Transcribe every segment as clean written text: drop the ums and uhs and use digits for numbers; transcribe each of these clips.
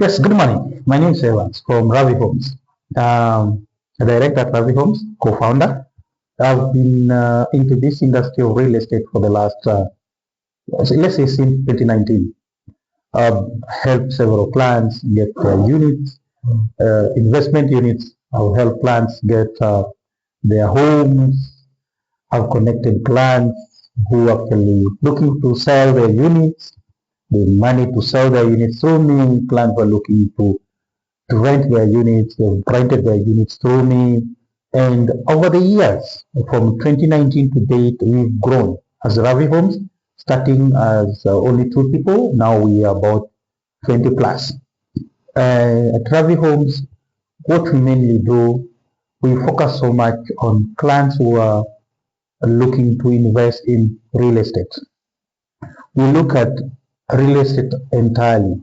Yes, good morning. My name is Evans from Ravi Homes. A director at Ravi Homes, co-founder. I've been into this industry of real estate for the last, let's say, since 2019. I've helped several clients get units, investment units. I've helped clients get their homes. I've connected clients who are actually looking to sell their units, the money to sell their units through me. Clients were looking to rent their units. They've rented their units through me. And over the years, from 2019 to date, we've grown as Ravi Homes, starting as only 2 people. Now we are about 20 plus. At Ravi Homes, what we mainly do, we focus so much on clients who are looking to invest in real estate. We look at real estate entirely.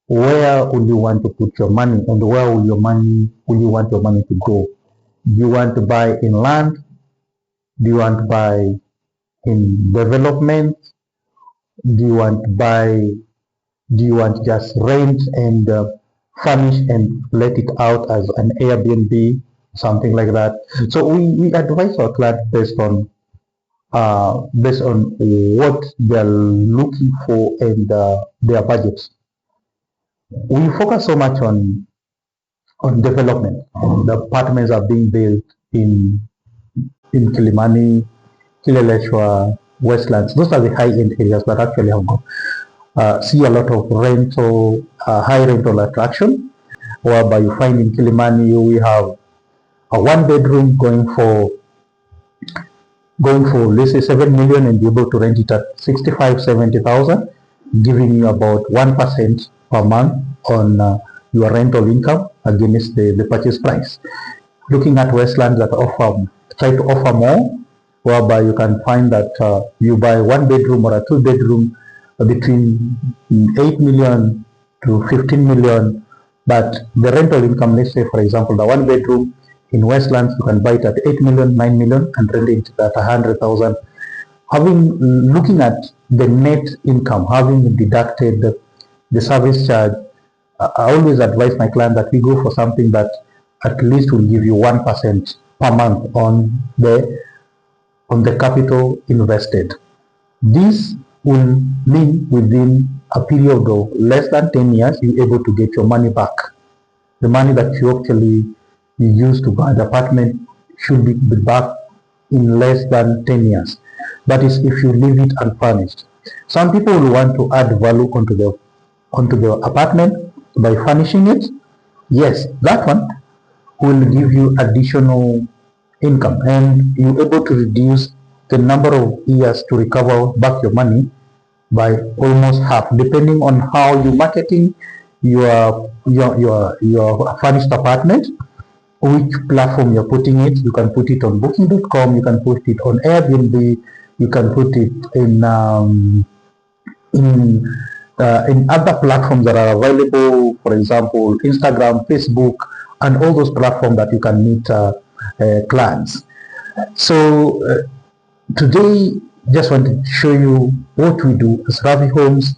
Where will you want to put your money, and where will you want your money to go? Do you want to buy in land? Do you want to buy in development? Do you want to buy? Do you want to just rent and furnish and let it out as an Airbnb, something like that? So we advise our clients based on what they're looking for and their budgets. We focus so much on development. The apartments are being built in Kilimani, Kileleshwa, Westlands. Those are the high-end areas that actually have see a lot of rental, high rental attraction. Whereby you find in Kilimani, we have a 1 bedroom going for let's say 7 million, and be able to rent it at 65-70,000, giving you about 1% per month on your rental income against the purchase price. Looking at Westlands that try to offer more, whereby you can find that you buy 1 bedroom or a 2 bedroom between 8 million to 15 million, but the rental income, let's say for example, the 1 bedroom in Westlands, you can buy it at 8 million, 9 million, and rent it at 100,000. Looking at the net income, having deducted the service charge, I always advise my client that we go for something that at least will give you 1% per month on the capital invested. This will mean within a period of less than 10 years, you're able to get your money back. The money that you used to buy the apartment should be back in less than 10 years. That is if you leave it unfurnished. Some people will want to add value onto the apartment by furnishing it. Yes, that one will give you additional income, and you're able to reduce the number of years to recover back your money by almost half, depending on how you're marketing your furnished apartment, which platform you're putting it. You can put it on booking.com, you can put it on Airbnb, you can put it in other platforms that are available, for example, Instagram, Facebook, and all those platforms that you can meet clients. So today, just want to show you what we do as Ravi Homes,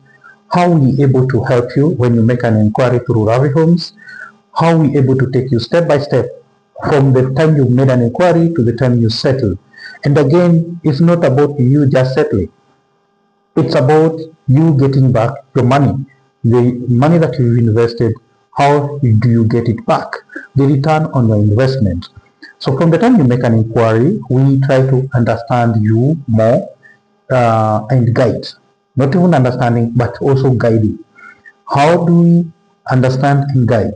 how we able to help you when you make an inquiry through Ravi Homes, how we able to take you step by step from the time you made an inquiry to the time you settle. And again, it's not about you just settling. It's about you getting back your money. The money that you've invested, how do you get it back? The return on your investment. So from the time you make an inquiry, we try to understand you more and guide. Not even understanding, but also guiding. How do we understand and guide?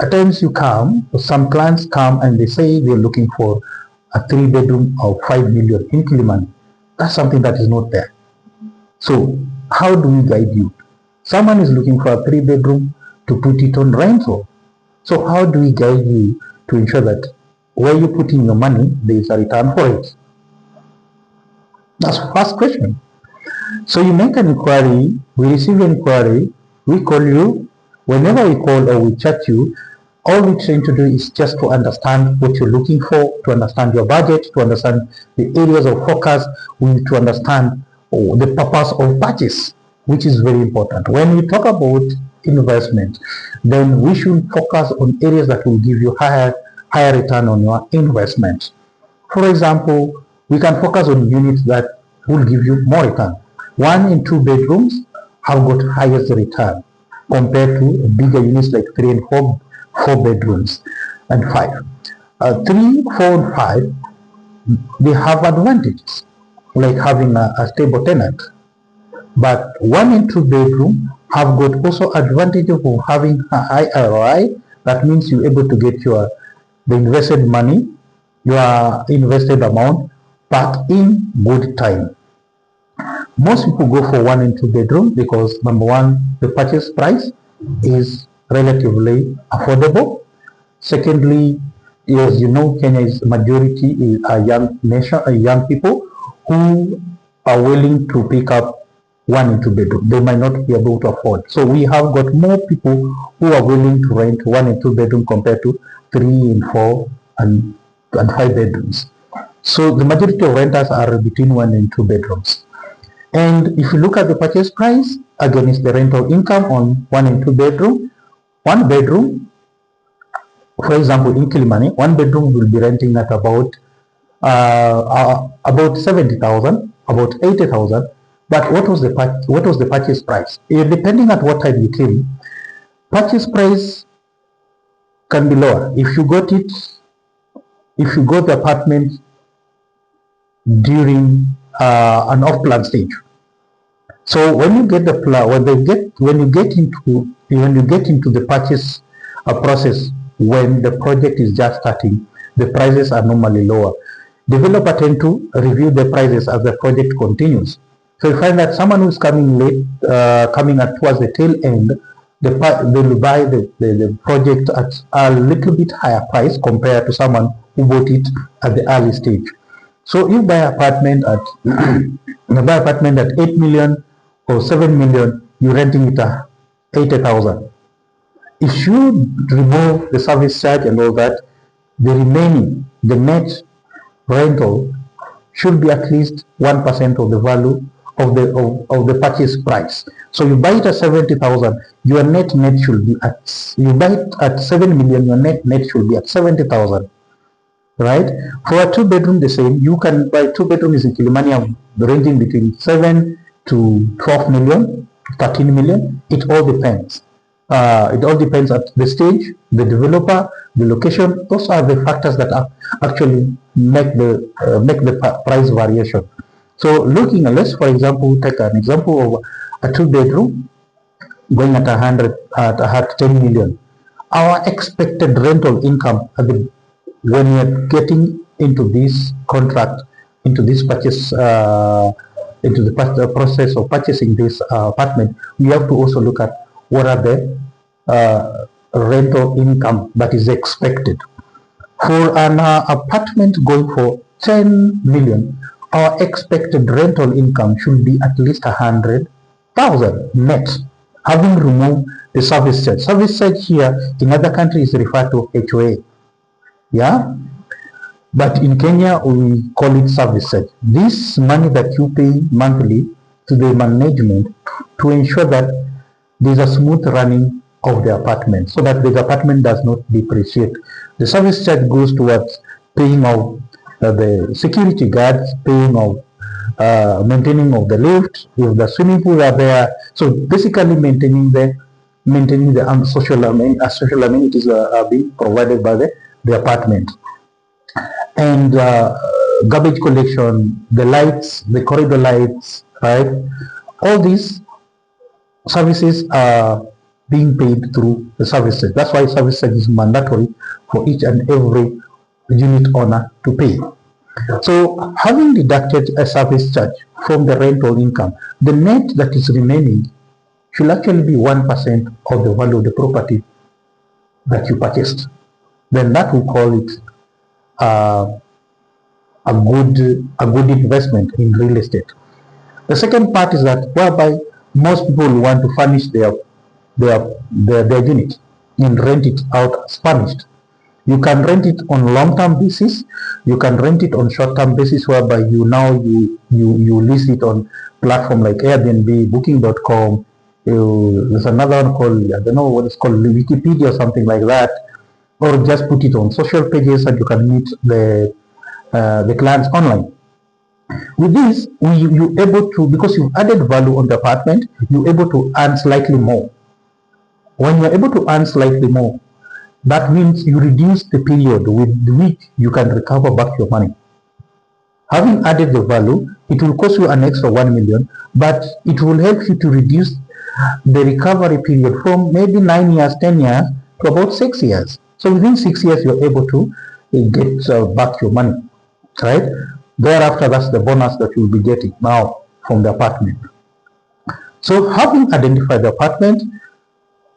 At times some clients come and they say they're looking for a 3 bedroom of 5 million in Kilimani. That's something that is not there. So how do we guide you? Someone is looking for a 3 bedroom to put it on rental. So how do we guide you to ensure that where you put in your money, there is a return for it? That's the first question. So you make an inquiry, we receive an inquiry, we call you. Whenever we call or we chat you, all we're trying to do is just to understand what you're looking for, to understand your budget, to understand the areas of focus, to understand the purpose of purchase, which is very important. When we talk about investment, then we should focus on areas that will give you higher return on your investment. For example, we can focus on units that will give you more return. 1 and 2 bedrooms have got highest return compared to bigger units like 3 and 4 bedrooms and 5. 3, 4, and 5, they have advantages like having a stable tenant. But 1 and 2 bedroom have got also advantage of having a high ROI. That means you're able to get the invested money, your invested amount back in good time. Most people go for 1 and 2 bedroom because number one, the purchase price is relatively affordable. Secondly, as you know, Kenya's majority is a young nation, young people who are willing to pick up 1 and 2 bedroom. They might not be able to afford. So we have got more people who are willing to rent 1 and 2 bedroom compared to 3 and 4 and 5 bedrooms. So the majority of renters are between 1 and 2 bedrooms. And if you look at the purchase price against the rental income on 1 and 2 bedroom, 1 bedroom, for example, in Kilimani, 1 bedroom will be renting at about 70,000, about 80,000. But what was the purchase price? Depending on what time you came, purchase price can be lower. If you got the apartment during an off-plan stage. So when you get the plan, when you get into the purchase process, when the project is just starting, the prices are normally lower. Developer tend to review the prices as the project continues. So you find that someone who's coming late, towards the tail end, they will buy the project at a little bit higher price compared to someone who bought it at the early stage. So you buy apartment at 8 million or 7 million, you're renting it at 80,000. If you remove the service charge and all that, the net rental should be at least 1% of the value of the purchase price. So you buy it at 70,000, your net should be you buy it at 7 million, your net should be at 70,000. Right? For a 2 bedroom, the same. You can buy 2 bedrooms in Kilimani ranging between 7 to 12 million, 13 million. It all depends. It all depends at the stage, the developer, the location. Those are the factors that actually make the price variation. So let's for example take an example of a 2 bedroom going at 10 million. Our expected rental income when you're getting into this contract, into this purchase, into the process of purchasing this apartment, we have to also look at what are the rental income that is expected. For an apartment going for 10 million, our expected rental income should be at least 100,000 net, having removed the service charge. Service charge here in other countries is referred to HOA. Yeah, but in Kenya we call it service charge. This money that you pay monthly to the management to ensure that there's a smooth running of the apartment, so that the apartment does not depreciate. The service charge goes towards paying of the security guards, paying of maintaining of the lift, if the swimming pool are there. So basically maintaining the social amenities are being provided by the apartment. And garbage collection, the lights, the corridor lights, right? All these services are being paid through the service charge. That's why service charge is mandatory for each and every unit owner to pay. So having deducted a service charge from the rental income, the net that is remaining should actually be 1% of the value of the property that you purchased. Then that will call it a good investment in real estate. The second part is that whereby most people want to furnish their unit and rent it out as furnished. You can rent it on long-term basis. You can rent it on short-term basis, whereby you lease it on platform like Airbnb, Booking.com, There's another one called, I don't know what it's called, Wikipedia or something like that, or just put it on social pages and you can meet the clients online. With this, you're able to, because you've added value on the apartment, you're able to earn slightly more. When you're able to earn slightly more, that means you reduce the period with which you can recover back your money. Having added the value, it will cost you an extra 1 million, but it will help you to reduce the recovery period from maybe 9 years, 10 years to about 6 years. So within 6 years, you're able to get back your money, right? Thereafter, that's the bonus that you'll be getting now from the apartment. So having identified the apartment,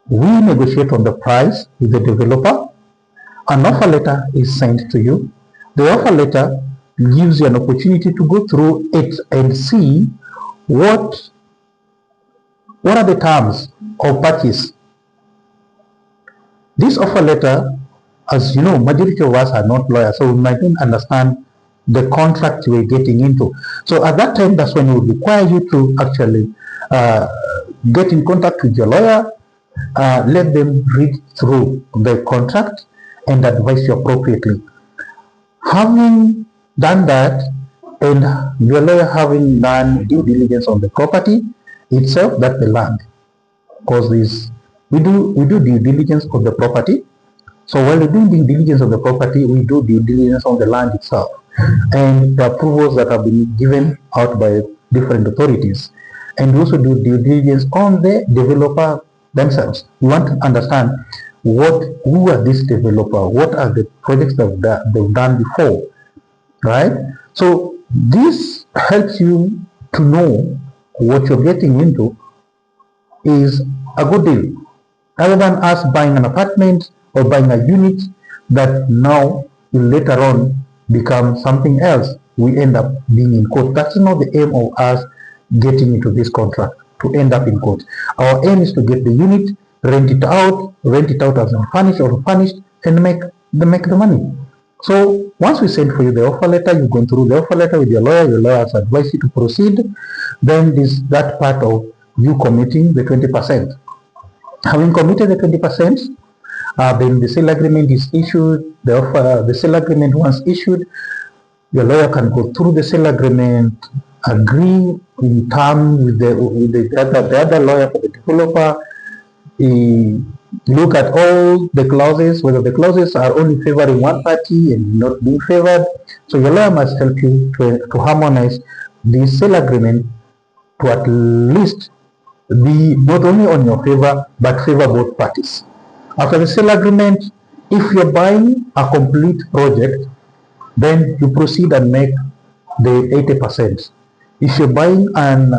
we negotiate on the price with the developer. An offer letter is sent to you. The offer letter gives you an opportunity to go through it and see what are the terms of purchase. This offer letter, as you know, majority of us are not lawyers, so we might not understand the contract we're getting into. So at that time, that's when we require you to actually get in contact with your lawyer, let them read through the contract and advise you appropriately. Having done that, and your lawyer having done due diligence on the property itself, that the land, because we do due diligence of the property. So while we do due diligence of the property, we do due diligence on the land itself and the approvals that have been given out by different authorities, and we also do due diligence on the developer themselves. We want to understand who are this developer, what are the projects that they've done before, right? So this helps you to know what you're getting into is a good deal, rather than us buying an apartment or buying a unit that now will later on become something else. We end up being in court. That's not the aim of us getting into this contract, to end up in court. Our aim is to get the unit, rent it out as unfurnished or furnished, and make the money. So once we send for you the offer letter, you're going through the offer letter with your lawyer has advised you to proceed. Then that part of you committing the 20%. Having committed the 20%, then the sale agreement is issued. The sale agreement once issued, your lawyer can go through the sale agreement, agree in terms with the other lawyer for the developer, look at all the clauses, whether the clauses are only favoring one party and not being favored. So your lawyer must help you to harmonize the sale agreement to at least be not only on your favor but favor both parties. After the sale agreement, if you're buying a complete project, then you proceed and make the 80%. If you're buying an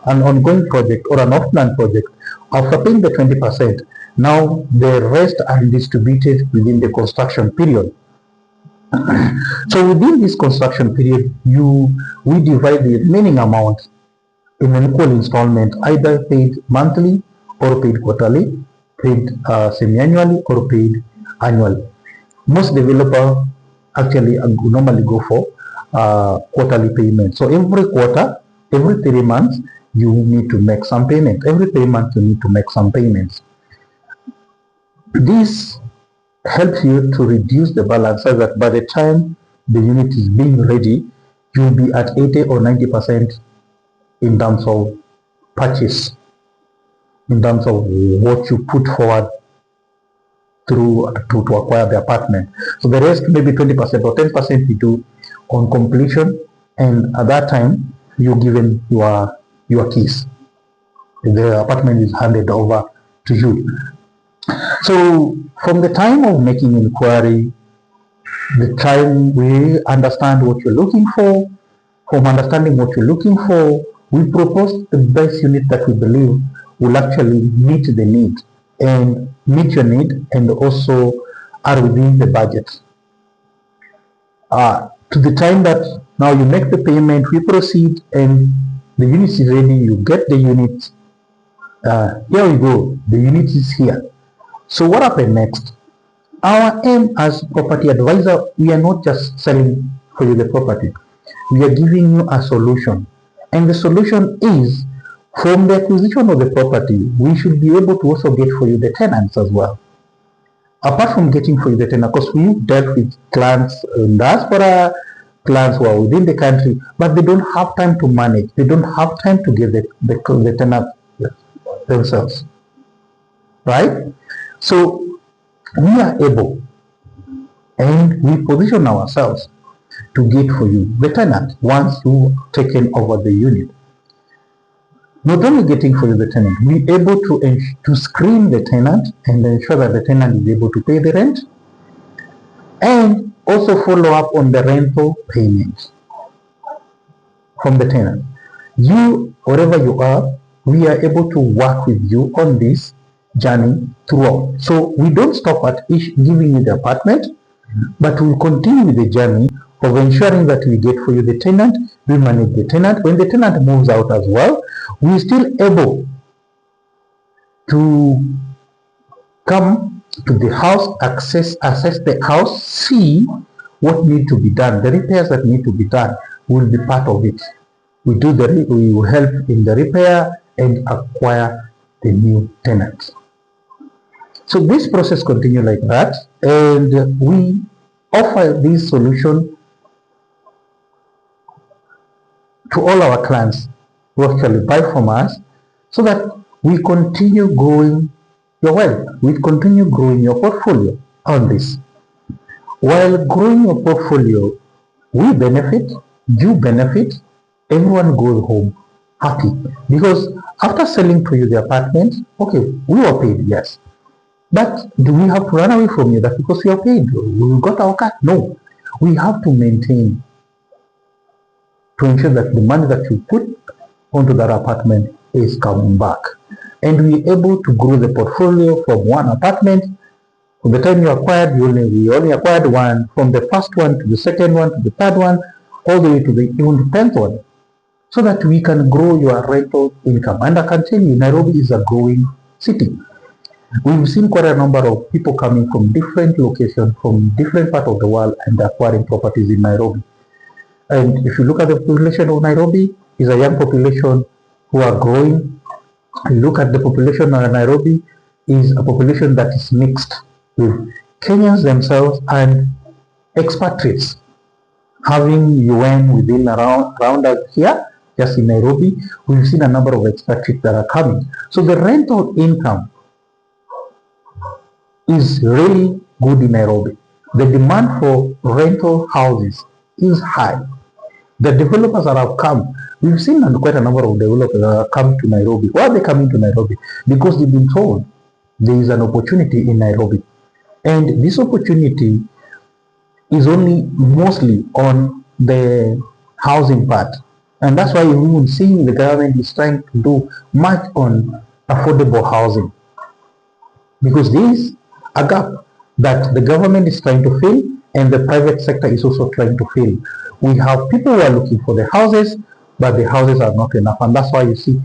ongoing project or an off-plan project, after paying the 20%, now the rest are distributed within the construction period. So within this construction period, we divide the remaining amount in an equal installment, either paid monthly or paid quarterly, paid semi-annually or paid annually. Most developers actually normally go for quarterly payment. So every quarter, every 3 months, you need to make some payment. Every 3 months, you need to make some payments. This helps you to reduce the balance so that by the time the unit is being ready, you'll be at 80 or 90% in terms of purchase, in terms of what you put forward to acquire the apartment. So the rest, maybe 20% or 10%, you do on completion, and at that time you're given your keys. The apartment is handed over to you. So from the time of making inquiry, the time we understand what you're looking for, from understanding what you're looking for, we propose the best unit that we believe will actually meet the need and meet your need and also are within the budget. To the time that now you make the payment, we proceed and the unit is ready, you get the unit. Here we go, the unit is here. So what happened next? Our aim as property advisor, we are not just selling for you the property. We are giving you a solution. And the solution is From the acquisition of the property, we should be able to also get for you the tenants as well. Apart from getting for you the tenant, because we dealt with clients in diaspora, clients who are within the country, but they don't have time to manage. They don't have time to get the tenant themselves, right? So we are able, and we position ourselves to get for you the tenant once you've taken over the unit. Not only getting for you the tenant, we are able to screen the tenant and ensure that the tenant is able to pay the rent, and also follow up on the rental payments from the tenant. You, wherever you are, we are able to work with you on this journey throughout. So we don't stop at giving you the apartment, but we'll continue with the journey of ensuring that we get for you the tenant, we manage the tenant. When the tenant moves out as well, we're still able to come to the house, assess the house, see what needs to be done. The repairs that need to be done will be part of it. We will help in the repair and acquire the new tenant. So this process continues like that, and we offer this solution to all our clients who actually buy from us, so that we continue growing your wealth, we continue growing your portfolio on this. While growing your portfolio, we benefit, you benefit, everyone goes home happy, because after selling to you the apartment, okay, we were paid, yes, but do we have to run away from you that because we are paid, we got our cut? No, we have to maintain, to ensure that the money that you put onto that apartment is coming back. And we're able to grow the portfolio from one apartment. From the time you acquired, we only acquired one, from the first one to the second one to the third one, all the way to the even the 10th one, so that we can grow your rental income. And I can tell you, Nairobi is a growing city. We've seen quite a number of people coming from different locations, from different parts of the world, and acquiring properties in Nairobi. And if you look at the population of Nairobi, it's a young population who are growing. You look at the population of Nairobi, is a population that is mixed with Kenyans themselves and expatriates. Having UN within around us here, just in Nairobi, we've seen a number of expatriates that are coming. So the rental income is really good in Nairobi. The demand for rental houses is high. The developers that have come, we've seen quite a number of developers that have come to Nairobi. Why are they coming to Nairobi? Because they've been told there is an opportunity in Nairobi. And this opportunity is only mostly on the housing part. And that's why we will see the government is trying to do much on affordable housing. Because there is a gap that the government is trying to fill, and the private sector is also trying to fill. We have people who are looking for the houses, but the houses are not enough. And that's why you see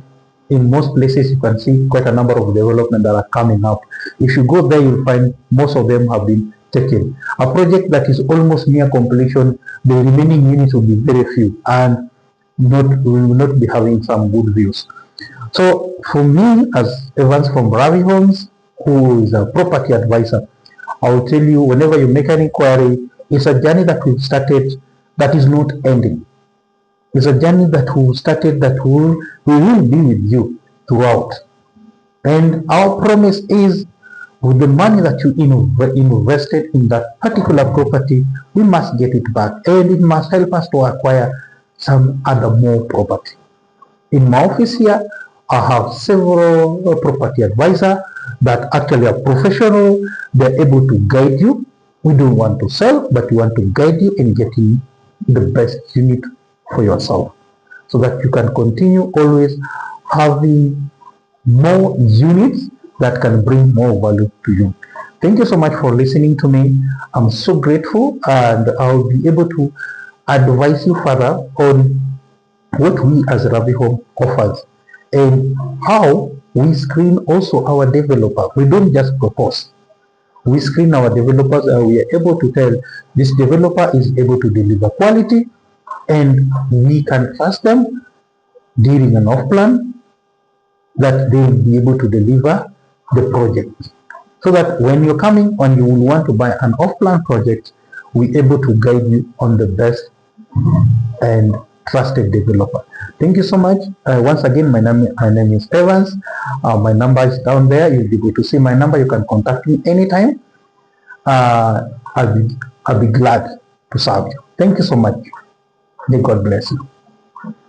in most places you can see quite a number of development that are coming up. If you go there, you'll find most of them have been taken. A project that is almost near completion, the remaining units will be very few, and we will not be having some good views. So for me, as Evans from Ravi Homes, who is a property advisor, I will tell you, whenever you make an inquiry, it's a journey that we've started that is not ending. It's a journey that we started that we will be with you throughout. And our promise is, with the money that you invested in that particular property, we must get it back, and it must help us to acquire some other more property. In my office here, I have several property advisors that actually are professional. They're able to guide you. We don't want to sell, but we want to guide you in getting the best unit for yourself, so that you can continue always having more units that can bring more value to you. Thank you so much for listening to me. I'm so grateful, and I'll be able to advise you further on what we as Ravi Home offers and how we screen also our developer. We don't just propose. We screen our developers, and we are able to tell this developer is able to deliver quality, and we can trust them during an off plan, that they will be able to deliver the project. So that when you're coming and you will want to buy an off-plan project, we're able to guide you on the best and trusted developer. Thank you so much. Once again, my name is Evans. My number is down there. You'll be able to see my number. You can contact me anytime. I'll be glad to serve you. Thank you so much. May God bless you.